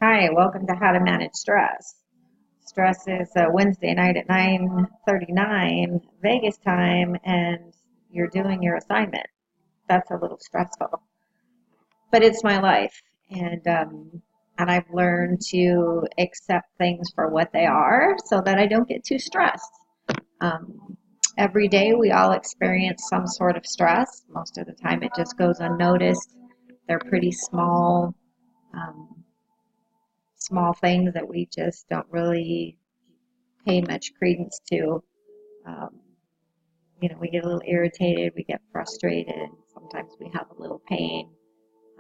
Hi, welcome to How to Manage Stress. Stress is Wednesday night at 9:39 Vegas time, and you're doing your assignment. That's a little stressful, but it's my life, and I've learned to accept things for what they are, so that I don't get too stressed. Um, every day we all experience some sort of stress. Most of the time, it just goes unnoticed. They're pretty um, small things that we just don't really pay much credence to. Um, we get a little irritated, we get frustrated, sometimes we have a little pain,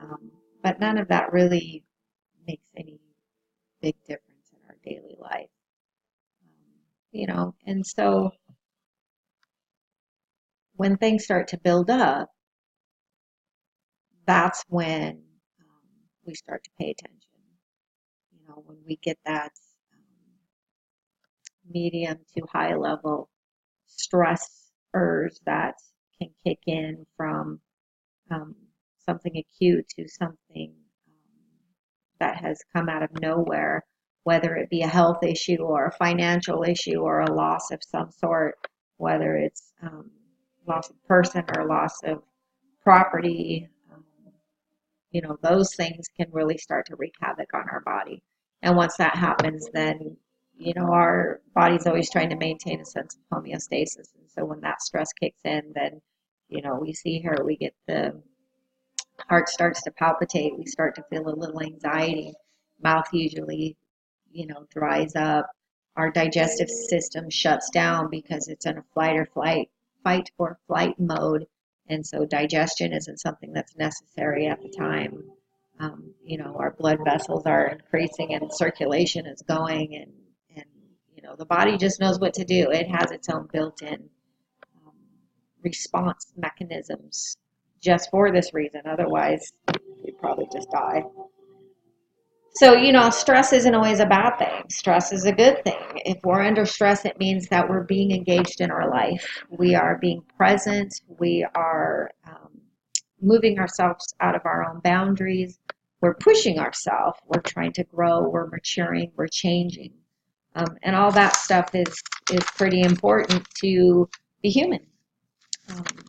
um, but none of that really makes any big difference in our daily life. And so when things start to build up, that's when we start to pay attention. When we get that medium to high level stressors that can kick in from um, something acute to something that has come out of nowhere, whether it be a health issue or a financial issue or a loss of some sort, whether it's loss of person or loss of property. Those things can really start to wreak havoc on our body. And once that happens, then, our body's always trying to maintain a sense of homeostasis. And so when that stress kicks in, then, we see here, we get the heart starts to palpitate. We start to feel a little anxiety. Mouth usually, dries up. Our digestive system shuts down because it's in a fight or flight mode. And so digestion isn't something that's necessary at the time. Our blood vessels are increasing and circulation is going, and the body just knows what to do. It has its own built-in um, response mechanisms just for this reason. Otherwise, we'd probably just die. So, stress isn't always a bad thing. Stress is a good thing. If we're under stress, it means that we're being engaged in our life. We are being present. We are moving ourselves out of our own boundaries. We're pushing ourselves. We're trying to grow. We're maturing. We're changing. And all that stuff is pretty important to be human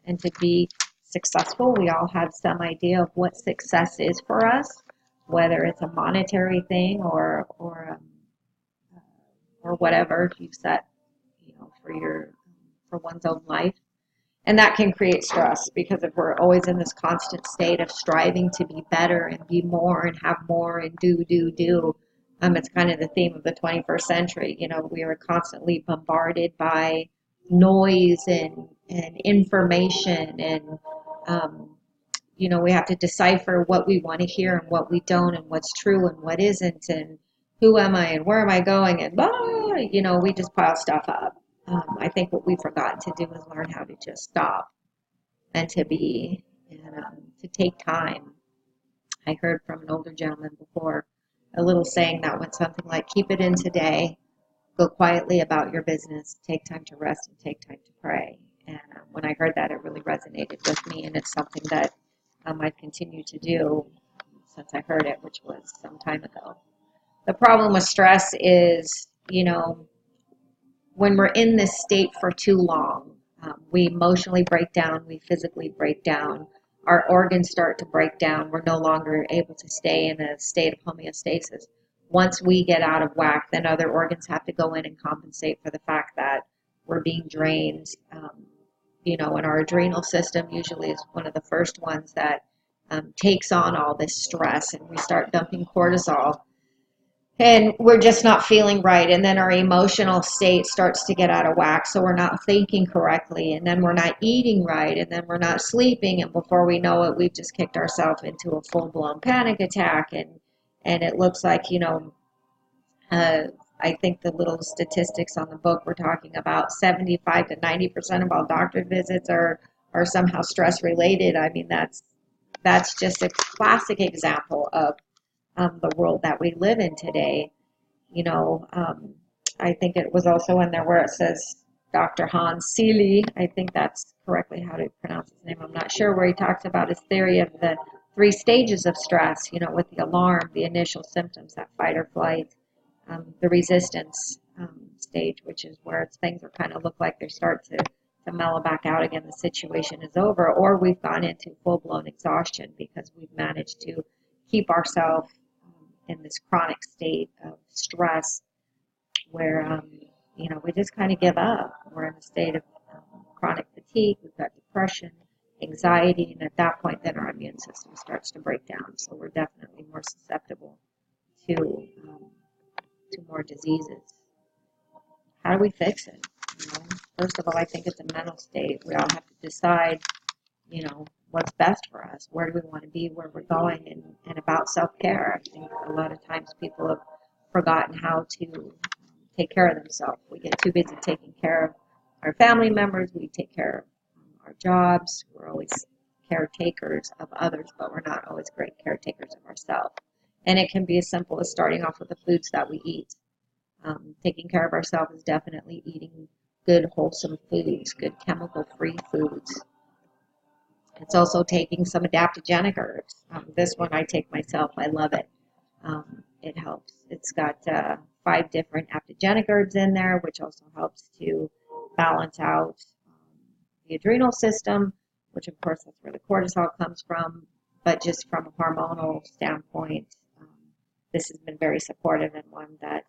and to be successful. We all have some idea of what success is for us, whether it's a monetary thing or whatever you set, for one's own life. And that can create stress because if we're always in this constant state of striving to be better and be more and have more and do, it's kind of the theme of the 21st century. We are constantly bombarded by noise and information and we have to decipher what we want to hear and what we don't and what's true and what isn't and who am I and where am I going and we just pile stuff up. I think what we've forgotten to do is learn how to just stop and to be and to take time. I heard from an older gentleman before a little saying that went something like, keep it in today, go quietly about your business, take time to rest and take time to pray. And when I heard that, it really resonated with me, and it's something that I've continued to do since I heard it, which was some time ago. The problem with stress is, when we're in this state for too long, we emotionally break down, we physically break down, our organs start to break down. We're no longer able to stay in a state of homeostasis. Once we get out of whack, then other organs have to go in and compensate for the fact that we're being drained. And our adrenal system usually is one of the first ones that takes on all this stress, and we start dumping cortisol and we're just not feeling right, and then our emotional state starts to get out of whack, so we're not thinking correctly, and then we're not eating right, and then we're not sleeping, and before we know it, we've just kicked ourselves into a full-blown panic attack. And it looks like, uh, I think the little statistics on the book were talking about 75 to 90% of all doctor visits are somehow stress related. I mean, that's just a classic example of the world that we live in today. You know, um, I think it was also in there where it says Dr. Hans Seeley, I think that's correctly how to pronounce his name, I'm not sure, where he talks about his theory of the three stages of stress, you know, with the alarm, the initial symptoms, that fight or flight, the resistance stage, which is where things are kind of look like they start to mellow back out again, the situation is over, or we've gone into full-blown exhaustion because we've managed to keep ourselves in this chronic state of stress where, you know, we just kind of give up. We're in a state of chronic fatigue, we've got depression, anxiety, and at that point, then our immune system starts to break down. So we're definitely more susceptible to more diseases. How do we fix it? You know, first of all, I think it's a mental state. We all have to decide, you know, what's best for us. Where do we want to be, where we're going, and about self-care. I think a lot of times people have forgotten how to take care of themselves. We get too busy taking care of our family members. We take care of our jobs. We're always caretakers of others, but we're not always great caretakers of ourselves. And it can be as simple as starting off with the foods that we eat. Taking care of ourselves is definitely eating good, wholesome foods, good chemical-free foods. It's also taking some adaptogenic herbs. This one I take myself. I love it. It helps. It's got 5 different adaptogenic herbs in there, which also helps to balance out the adrenal system, which of course that's where the cortisol comes from. But just from a hormonal standpoint, this has been very supportive and one that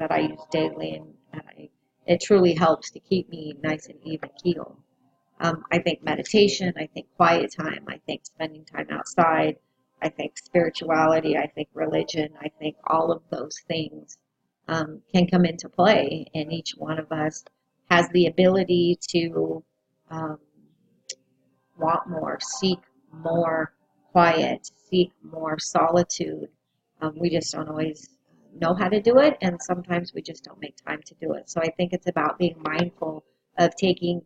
I use daily, and it truly helps to keep me nice and even keel. I think meditation, I think quiet time, I think spending time outside, I think spirituality, I think religion, I think all of those things can come into play, and each one of us has the ability to want more, seek more quiet, seek more solitude. We just don't always know how to do it, and sometimes we just don't make time to do it. So I think it's about being mindful of taking,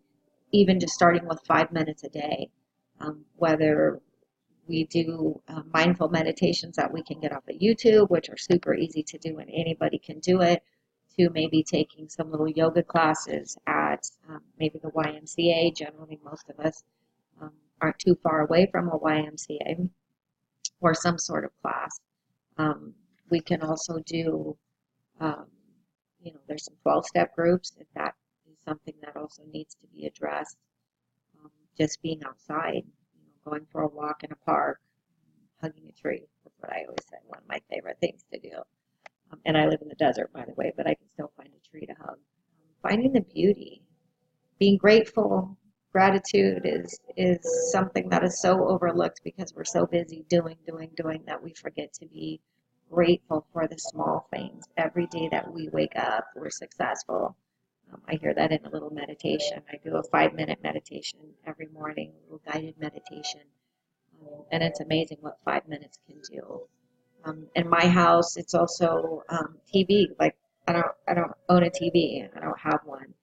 even just starting with 5 minutes a day, whether we do mindful meditations that we can get off of YouTube, which are super easy to do and anybody can do it, to maybe taking some little yoga classes at maybe the YMCA. Generally, most of us aren't too far away from a YMCA or some sort of class. We can also do, you know, there's some 12-step groups if that is something that also needs to be addressed. Just being outside, you know, going for a walk in a park, hugging a tree. That's what I always say, one of my favorite things to do. And I live in the desert, by the way, but I can still find a tree to hug. Finding the beauty, being grateful. Gratitude is something that is so overlooked because we're so busy doing that we forget to be grateful for the small things. Every day that we wake up, we're successful. I hear that in a little meditation. I do a 5-minute meditation every morning, a little guided meditation. And it's amazing what 5 minutes can do. In my house, it's also TV. Like I don't own a TV. I don't have one.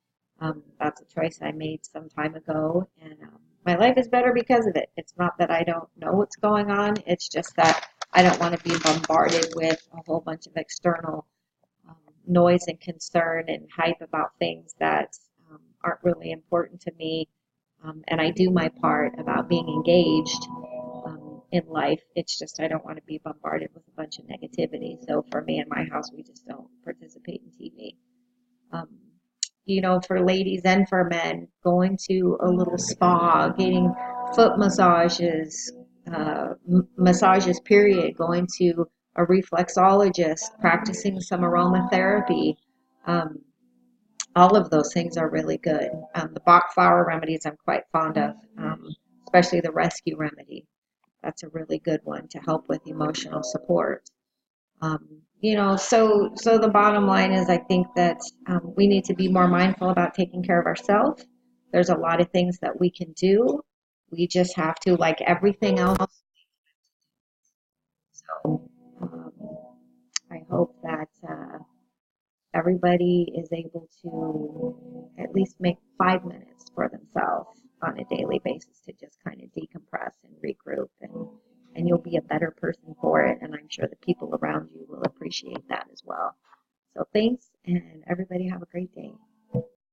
That's a choice I made some time ago, and my life is better because of it. It's not that I don't know what's going on. It's just that I don't want to be bombarded with a whole bunch of external noise and concern and hype about things that aren't really important to me. And I do my part about being engaged in life. It's just I don't want to be bombarded with a bunch of negativity. So for me in my house, we just don't participate in TV. You know, for ladies and for men, going to a little spa, getting foot massages, massages period, going to a reflexologist, practicing some aromatherapy. All of those things are really good. The Bach flower remedies I'm quite fond of, especially the rescue remedy. That's a really good one to help with emotional support. You know, so the bottom line is I think that we need to be more mindful about taking care of ourselves. There's a lot of things that we can do. We just have to, like everything else. So I hope that everybody is able to at least make 5 minutes for themselves on a daily basis to just kind of decompress and regroup, and you'll be a better person for it, and I'm sure the people around you will appreciate that as well. So thanks, and everybody have a great day.